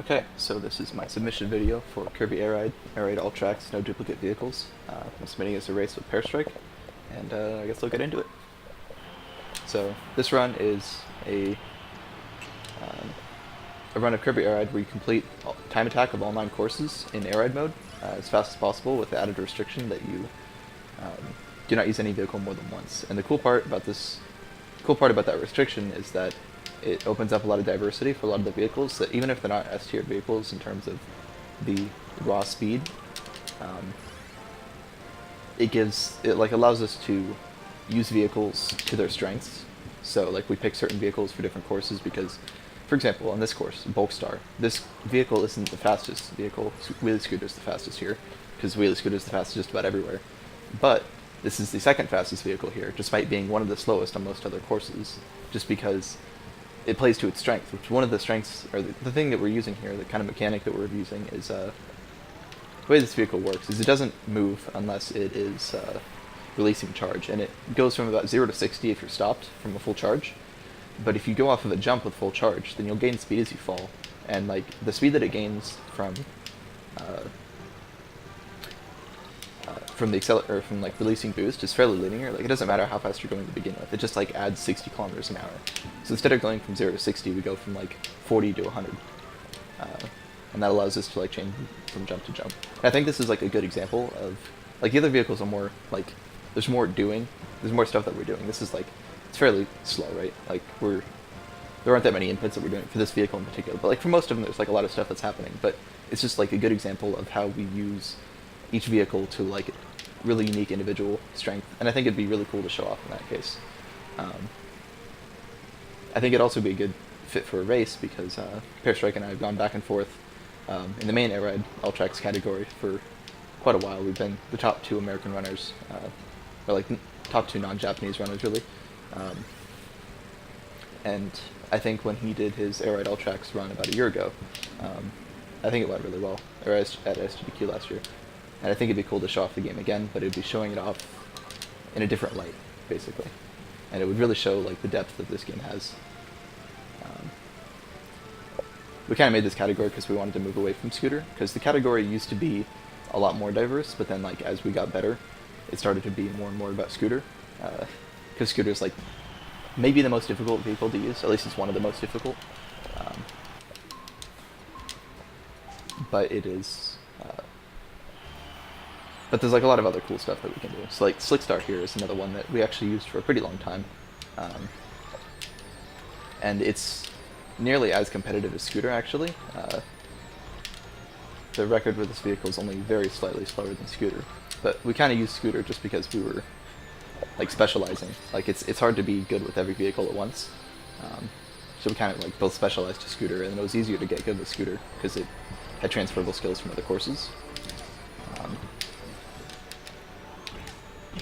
Okay, so this is my submission video for Kirby Air Ride all tracks, no duplicate vehicles. I'm submitting as a race with Pearstrike, and I guess we'll get into it. So this run is a run of Kirby Air Ride where you complete time attack of all 9 courses in Air Ride mode as fast as possible with the added restriction that you do not use any vehicle more than once. And the cool part about that restriction is that it opens up a lot of diversity for a lot of the vehicles, that even if they're not S-tier vehicles in terms of the raw speed, it allows us to use vehicles to their strengths. So like we pick certain vehicles for different courses because, for example, on this course, Bulk Star, this vehicle isn't the fastest vehicle. Wheelie Scooter is the fastest here, because Wheelie Scooter is the fastest just about everywhere. But this is the second fastest vehicle here, despite being one of the slowest on most other courses, just because it plays to its strength, which one of the strengths, or the thing that we're using here, the kind of mechanic that we're using is, the way this vehicle works is it doesn't move unless it is releasing charge, and it goes from about 0 to 60 if you're stopped from a full charge, but if you go off of a jump with full charge, then you'll gain speed as you fall, and like the speed that it gains from from like releasing boost is fairly linear. Like it doesn't matter how fast you're going to begin with. It just like adds 60 kilometers an hour. So instead of going from 0 to 60, we go from like 40 to 100, and that allows us to like change from jump to jump. And I think this is like a good example of like the other vehicles are more like there's more stuff that we're doing. This is like it's fairly slow, right? Like there aren't that many inputs that we're doing for this vehicle in particular, but like for most of them, there's like a lot of stuff that's happening. But it's just like a good example of how we use each vehicle to like really unique individual strength, and I think it'd be really cool to show off in that case. I think it'd also be a good fit for a race because Pearstrike and I have gone back and forth in the main Air Ride all tracks category for quite a while. We've been the top 2 American runners, or like top 2 non-Japanese runners really. And I think when he did his Air Ride all tracks run about a year ago, I think it went really well, or at SGDQ last year. And I think it'd be cool to show off the game again, but it'd be showing it off in a different light, basically. And it would really show like the depth that this game has. We kind of made this category because we wanted to move away from Scooter, because the category used to be a lot more diverse, but then like as we got better, it started to be more and more about Scooter. Because Scooter is like maybe the most difficult vehicle to use, at least it's one of the most difficult. But it is... But there's like a lot of other cool stuff that we can do. So like Slick Star here is another one that we actually used for a pretty long time. And it's nearly as competitive as Scooter actually. The record with this vehicle is only very slightly slower than Scooter. But we kind of used Scooter just because we were like specializing. Like it's hard to be good with every vehicle at once. So we kind of like both specialized to Scooter, and it was easier to get good with Scooter because it had transferable skills from other courses.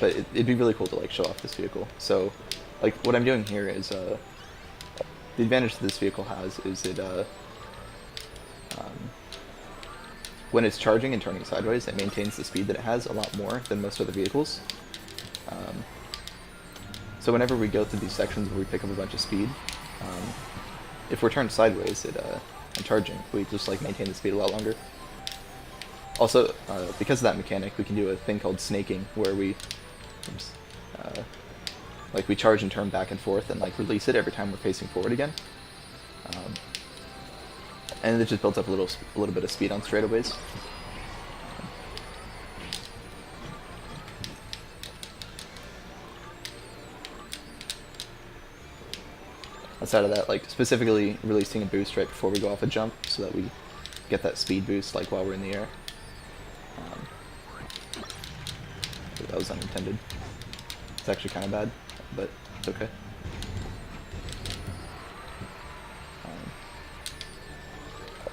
But it'd be really cool to like show off this vehicle. So, like what I'm doing here is the advantage that this vehicle has is it when it's charging and turning sideways, it maintains the speed that it has a lot more than most other vehicles. So whenever we go through these sections where we pick up a bunch of speed, if we're turned sideways and charging, we just like maintain the speed a lot longer. Also, because of that mechanic, we can do a thing called snaking, where we like we charge and turn back and forth and like release it every time we're facing forward again, and it just builds up a little bit of speed on straightaways. Outside of that, like specifically releasing a boost right before we go off a jump, so that we get that speed boost like while we're in the air. That was unintended. It's actually kind of bad, but it's okay.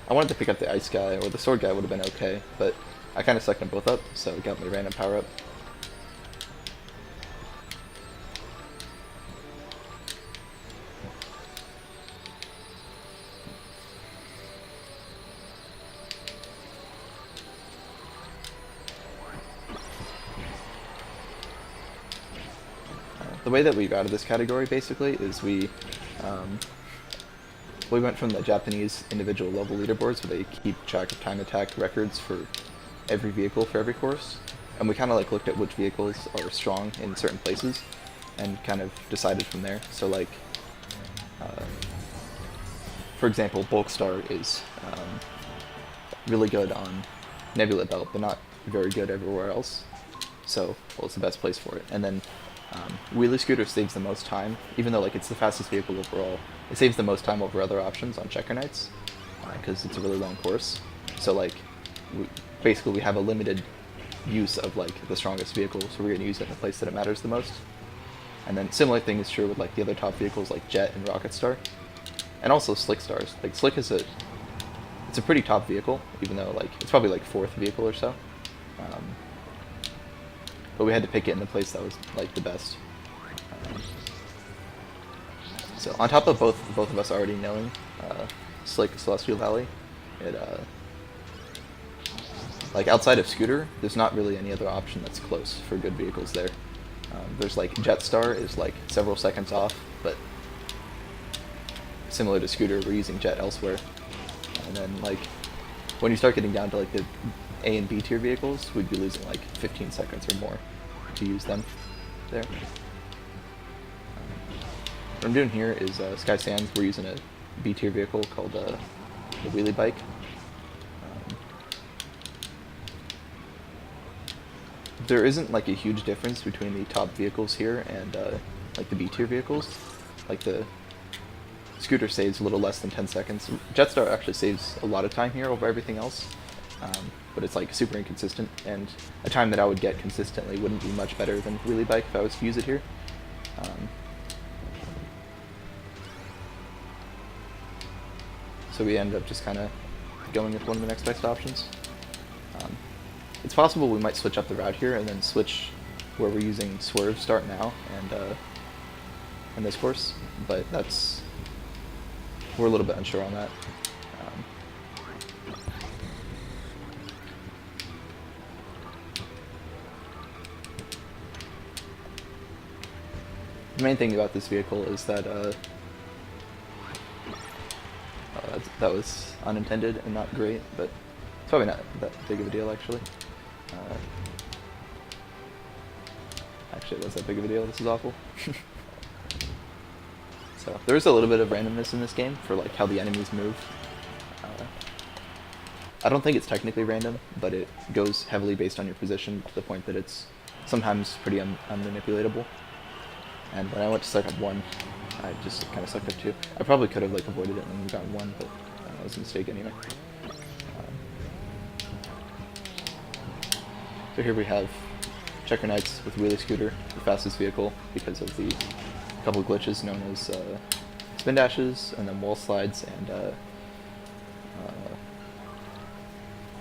I wanted to pick up the ice guy, or the sword guy would have been okay, but I kind of sucked them both up, so it got me a random power up. The way that we got out of this category, basically, is we we went from the Japanese individual level leaderboards where they keep track of time attack records for every vehicle for every course, and we kind of like looked at which vehicles are strong in certain places and kind of decided from there. So like, for example, Bulkstar is really good on Nebula Belt, but not very good everywhere else. So, well, it's the best place for it. And then Wheelie Scooter saves the most time, even though like it's the fastest vehicle overall. It saves the most time over other options on Checker Nights because it's a really long course. So like, basically we have a limited use of like the strongest vehicle, so we're going to use it in the place that it matters the most. And then similar thing is true with like the other top vehicles like Jet and Rocket Star, and also Slick Stars. Like Slick is it's a pretty top vehicle, even though like it's probably like 4th vehicle or so. But we had to pick it in the place that was like the best. So on top of both of us already knowing Slick Celestial Valley, it like outside of Scooter, there's not really any other option that's close for good vehicles there. There's like Jetstar is like several seconds off, but similar to Scooter, we're using Jet elsewhere. And then like when you start getting down to like the A and B tier vehicles, we'd be losing like 15 seconds or more to use them there. What I'm doing here is Sky Sands. We're using a B tier vehicle called the Wheelie Bike. There isn't like a huge difference between the top vehicles here and like the B tier vehicles. Like the Scooter saves a little less than 10 seconds. Jetstar actually saves a lot of time here over everything else, but it's like super inconsistent, and a time that I would get consistently wouldn't be much better than Wheelie Bike if I was to use it here. So we end up just kind of going with one of the next best options. It's possible we might switch up the route here and then switch where we're using Swerve Start now and in this course, but we're a little bit unsure on that. The main thing about this vehicle is that that was unintended and not great, but it's probably not that big of a deal actually. Actually, it was that big of a deal. This is awful. So there is a little bit of randomness in this game for like how the enemies move. I don't think it's technically random, but it goes heavily based on your position to the point that it's sometimes pretty unmanipulatable. And when I went to suck up 1, I just kind of sucked up 2. I probably could have like avoided it and gotten 1, but that was a mistake anyway. So here we have Checker Nights with Wheelie Scooter, the fastest vehicle because of the couple glitches known as spin dashes and then wall slides and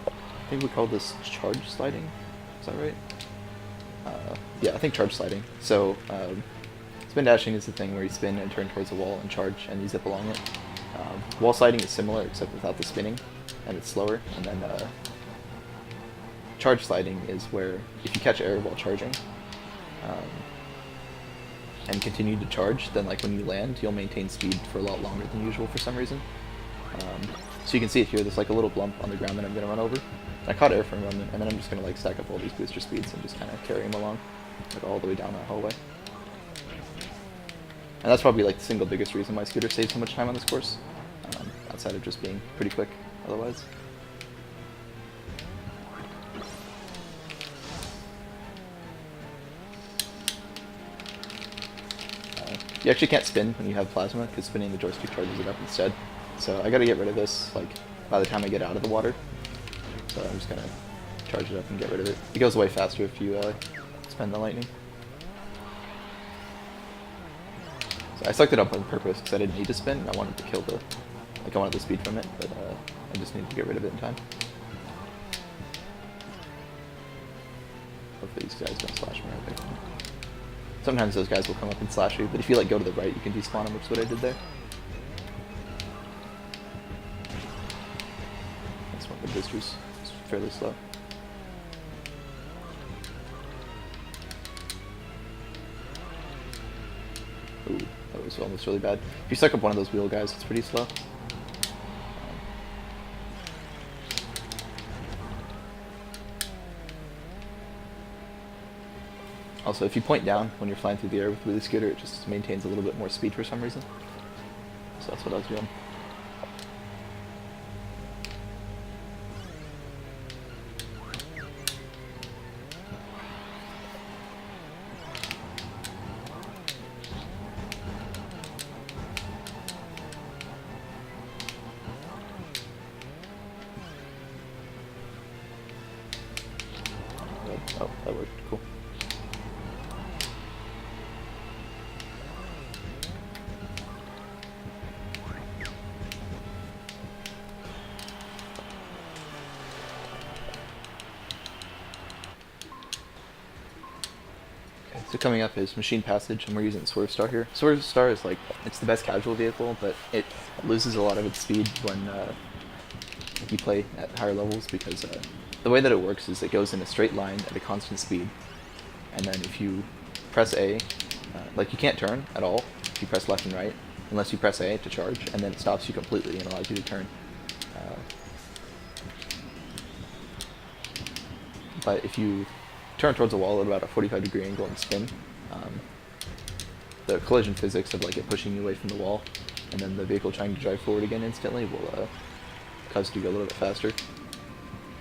I think we call this charge sliding. Is that right? Yeah, I think charge sliding. So spin dashing is the thing where you spin and turn towards a wall and charge and you zip along it. Wall sliding is similar except without the spinning and it's slower. And then charge sliding is where if you catch air while charging and continue to charge, then like when you land, you'll maintain speed for a lot longer than usual for some reason. So you can see it here, there's like a little bump on the ground that I'm going to run over. I caught air for a moment, and then I'm just going to like stack up all these booster speeds and just kind of carry them along, like all the way down that hallway. And that's probably like the single biggest reason why Scooter saves so much time on this course, outside of just being pretty quick otherwise. You actually can't spin when you have plasma, because spinning the joystick charges it up instead. So I gotta get rid of this, like, by the time I get out of the water. So I'm just gonna charge it up and get rid of it. It goes way faster if you spin the lightning. So I sucked it up on purpose, because I didn't need to spin, and I wanted to kill I wanted the speed from it, but I just needed to get rid of it in time. Hopefully these guys don't slash me right there. Sometimes those guys will come up and slash you, but if you like go to the right, you can despawn them, which is what I did there. That's one of the boosters. It's fairly slow. Ooh, that was almost really bad. If you suck up one of those wheel guys, it's pretty slow. Also, if you point down when you're flying through the air with Wheelie Scooter, it just maintains a little bit more speed for some reason. So that's what I was doing. Oh, that worked. Cool. Okay, so coming up is Machine Passage, and we're using Swerve Star here. Swerve Star is like, it's the best casual vehicle, but it loses a lot of its speed when you play at higher levels, because the way that it works is it goes in a straight line at a constant speed, and then if you press A, like you can't turn at all if you press left and right, unless you press A to charge, and then it stops you completely and allows you to turn. But if you turn towards the wall at about a 45-degree angle and spin, the collision physics of like it pushing you away from the wall, and then the vehicle trying to drive forward again instantly will cause it to go a little bit faster.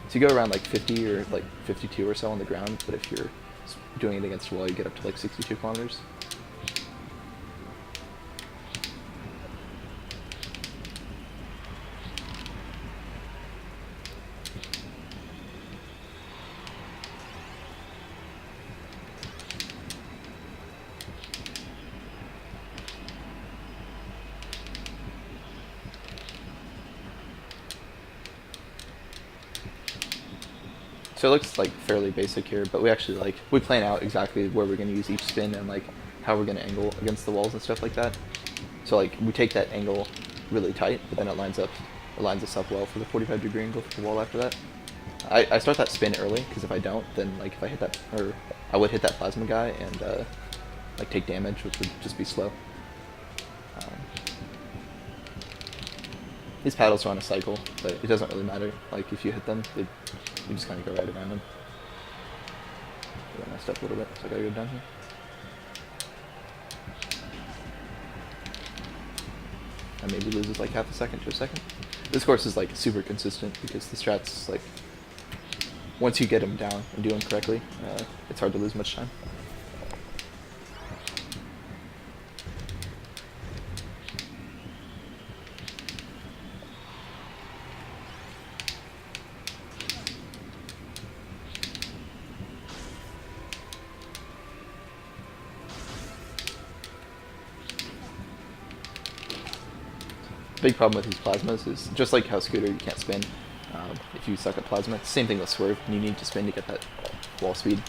So you go around like 50 or like 52 or so on the ground, but if you're doing it against the wall, you get up to like 62 kilometers. So it looks like fairly basic here, but we actually we plan out exactly where we're going to use each spin and like how we're going to angle against the walls and stuff like that. So like we take that angle really tight, but then it lines us up well for the 45-degree angle for the wall after that. I start that spin early, because if I don't, then like if I hit that, or I would hit that plasma guy and like take damage, which would just be slow. These paddles are on a cycle, but it doesn't really matter. Like if you hit them, you just kind of go right around them. I messed up a little bit, so I gotta go down here. And maybe loses like half a second to a second. This course is like super consistent because the strats, like once you get them down and do them correctly, it's hard to lose much time. Big problem with these plasmas is just like how Scooter you can't spin if you suck at plasma. It's the same thing with Swerve. You need to spin to get that wall speed.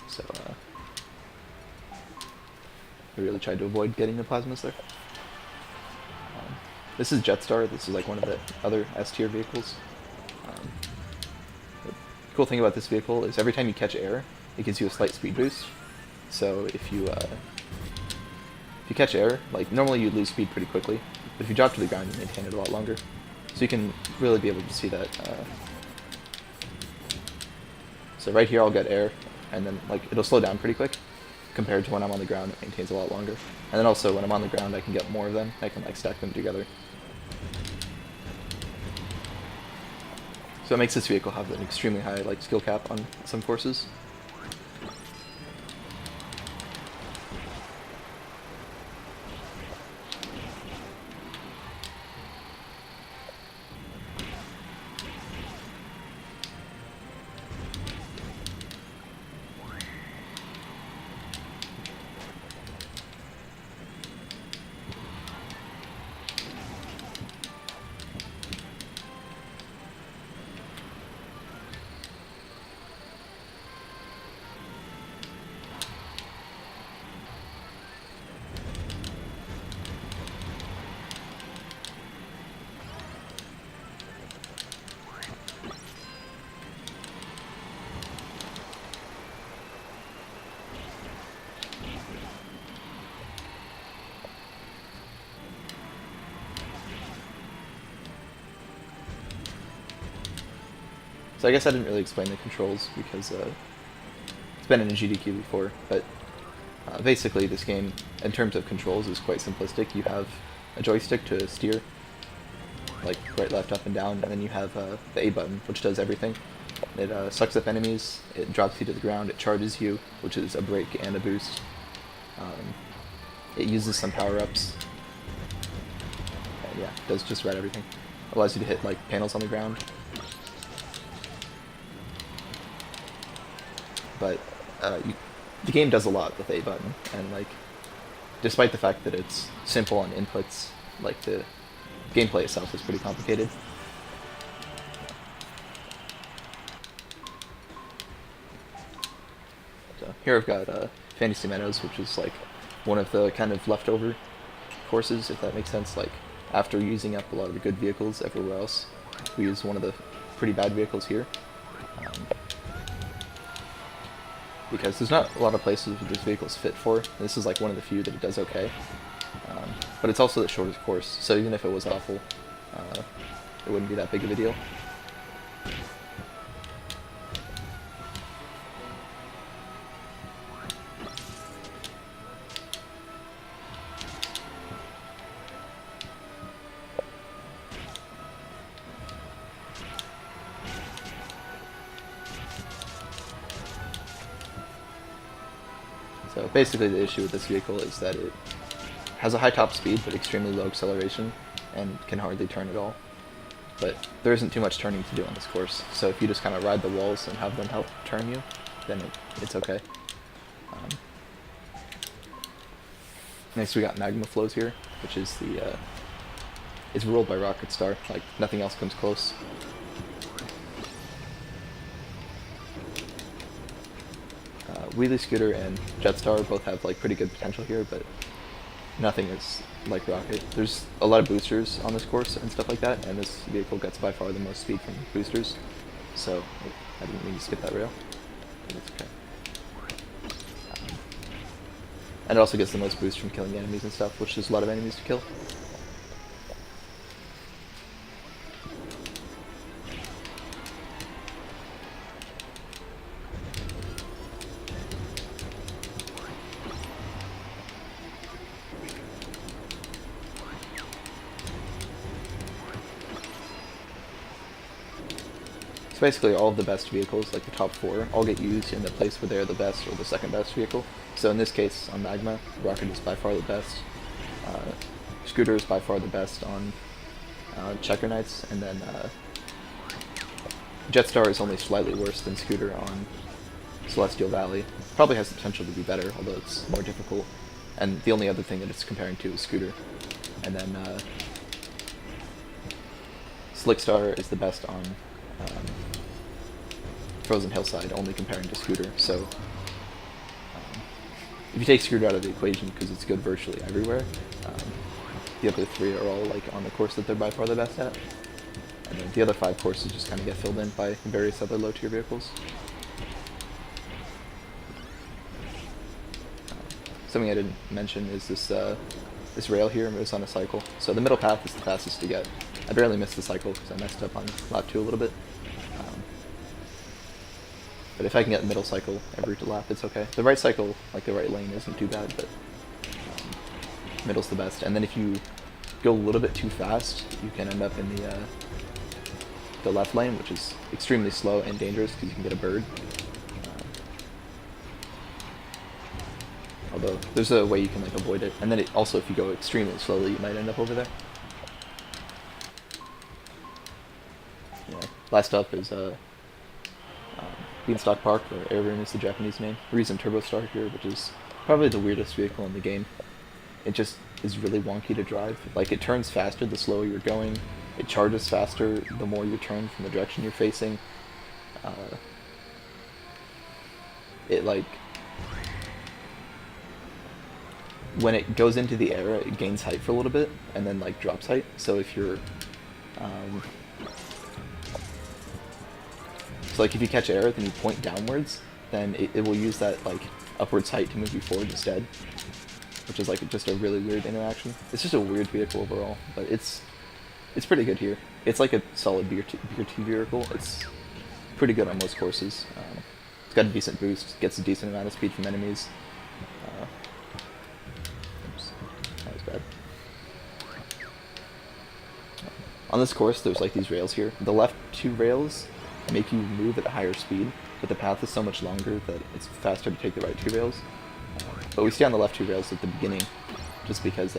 So I really tried to avoid getting the plasmas there. This is Jetstar. This is like one of the other S tier vehicles. The cool thing about this vehicle is every time you catch air, it gives you a slight speed boost. So if you catch air, like normally you lose speed pretty quickly. But if you drop to the ground, you maintain it a lot longer. So you can really be able to see that. So right here I'll get air, and then like it'll slow down pretty quick compared to when I'm on the ground. It maintains a lot longer. And then also when I'm on the ground, I can get more of them. I can like stack them together. So it makes this vehicle have an extremely high like skill cap on some courses. So I guess I didn't really explain the controls because it's been in a GDQ before, but basically this game, in terms of controls, is quite simplistic. You have a joystick to steer, like right, left, up, and down, and then you have the A button, which does everything. It sucks up enemies, it drops you to the ground, it charges you, which is a break and a boost. It uses some power-ups. And yeah, it does just about everything. Allows you to hit like panels on the ground. But the game does a lot with A button, and like, despite the fact that it's simple on inputs, like the gameplay itself is pretty complicated. So here I've got Fantasy Meadows, which is like one of the kind of leftover courses, if that makes sense. Like, after using up a lot of the good vehicles everywhere else, we use one of the pretty bad vehicles here. Because there's not a lot of places where this vehicle's fit for. This is like one of the few that it does okay. But it's also the shortest course, so even if it was awful, it wouldn't be that big of a deal. So basically the issue with this vehicle is that it has a high top speed but extremely low acceleration and can hardly turn at all. But there isn't too much turning to do on this course, so if you just kind of ride the walls and have them help turn you, then it's okay. Next we got Magmaflows here, which is it's ruled by Rocket Star, like nothing else comes close. Wheelie Scooter and Jetstar both have like pretty good potential here, but nothing is like Rocket. There's a lot of boosters on this course and stuff like that, and this vehicle gets by far the most speed from boosters. So I didn't mean to skip that rail, but it's okay. And it also gets the most boost from killing enemies and stuff, which there's a lot of enemies to kill. So basically all of the best vehicles, like the top 4, all get used in the place where they're the best or the second best vehicle. So in this case, on Magma, Rocket is by far the best. Scooter is by far the best on Checker Knights, and then Jetstar is only slightly worse than Scooter on Celestial Valley. Probably has the potential to be better, although it's more difficult. And the only other thing that it's comparing to is Scooter. And then Slickstar is the best on Frozen Hillside, only comparing to Scooter. So if you take Scooter out of the equation, because it's good virtually everywhere, the other 3 are all like on the course that they're by far the best at. And then the other 5 courses just kind of get filled in by various other low tier vehicles. Something I didn't mention is this rail here moves on a cycle. So the middle path is the fastest to get. I barely missed the cycle because I messed up on lap 2 a little bit. But if I can get the middle cycle every lap, it's okay. The right cycle, like the right lane, isn't too bad, but middle's the best. And then if you go a little bit too fast, you can end up in the left lane, which is extremely slow and dangerous because you can get a bird. Although there's a way you can like avoid it. And then also, if you go extremely slowly, you might end up over there. Yeah. Last up is Beanstalk Park, or Airborne is the Japanese name. We're using Turbostar here, which is probably the weirdest vehicle in the game. It just is really wonky to drive. Like, it turns faster the slower you're going. It charges faster the more you turn from the direction you're facing. It like, when it goes into the air, it gains height for a little bit and then like drops height. So if you're so like if you catch air, then you point downwards, then it will use that like upwards height to move you forward instead, which is like just a really weird interaction. It's just a weird vehicle overall, but it's pretty good here. It's like a solid beer 2 vehicle. It's pretty good on most courses. It's got a decent boost, gets a decent amount of speed from enemies. Oops, that was bad. On this course, there's like these rails here. The left 2 rails make you move at a higher speed, but the path is so much longer that it's faster to take the right 2 rails. But we stay on the left 2 rails at the beginning, just because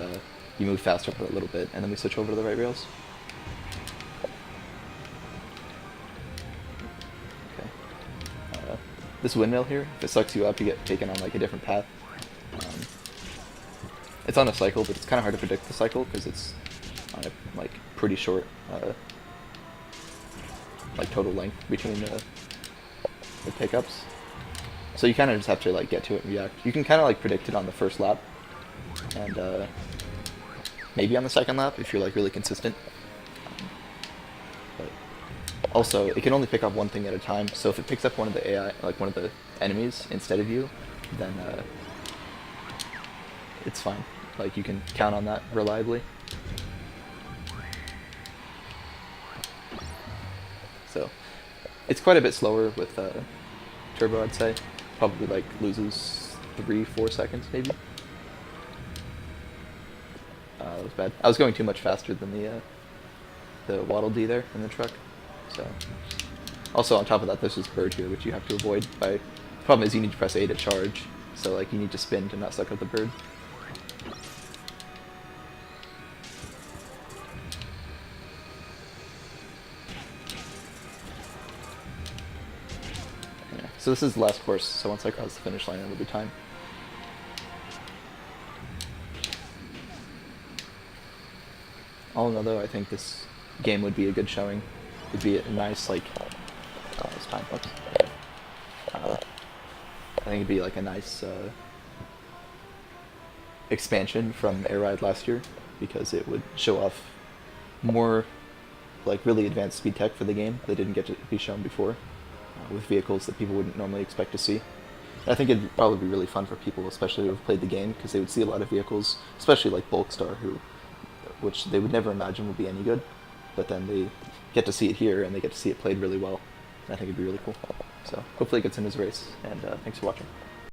you move faster for a little bit, and then we switch over to the right rails. Okay. This windmill here, if it sucks you up, you get taken on like a different path. It's on a cycle, but it's kind of hard to predict the cycle because it's on a like pretty short like total length between the pickups. So you kind of just have to like get to it and react. You can kind of like predict it on the first lap, and maybe on the second lap if you're like really consistent. But also, it can only pick up one thing at a time. So if it picks up one of the AI, like one of the enemies instead of you, then it's fine. Like you can count on that reliably. So it's quite a bit slower with Turbo, I'd say. Probably like loses 3-4 seconds maybe. That was bad. I was going too much faster than the Waddle Dee there in the truck. So also on top of that, there's this bird here which you have to avoid. The problem is you need to press A to charge, so like you need to spin to not suck up the bird. So this is the last course, so once I cross the finish line, it'll be time. All in all, though, I think this game would be a good showing. It'd be a nice, like, it's time, whoops. I think it'd be like a nice expansion from Air Ride last year, because it would show off more, like, really advanced speed tech for the game that didn't get to be shown before. With vehicles that people wouldn't normally expect to see. And I think it'd probably be really fun for people, especially who have played the game, because they would see a lot of vehicles, especially like Bulkstar, which they would never imagine would be any good, but then they get to see it here, and they get to see it played really well, and I think it'd be really cool. So hopefully it gets in his race, and thanks for watching.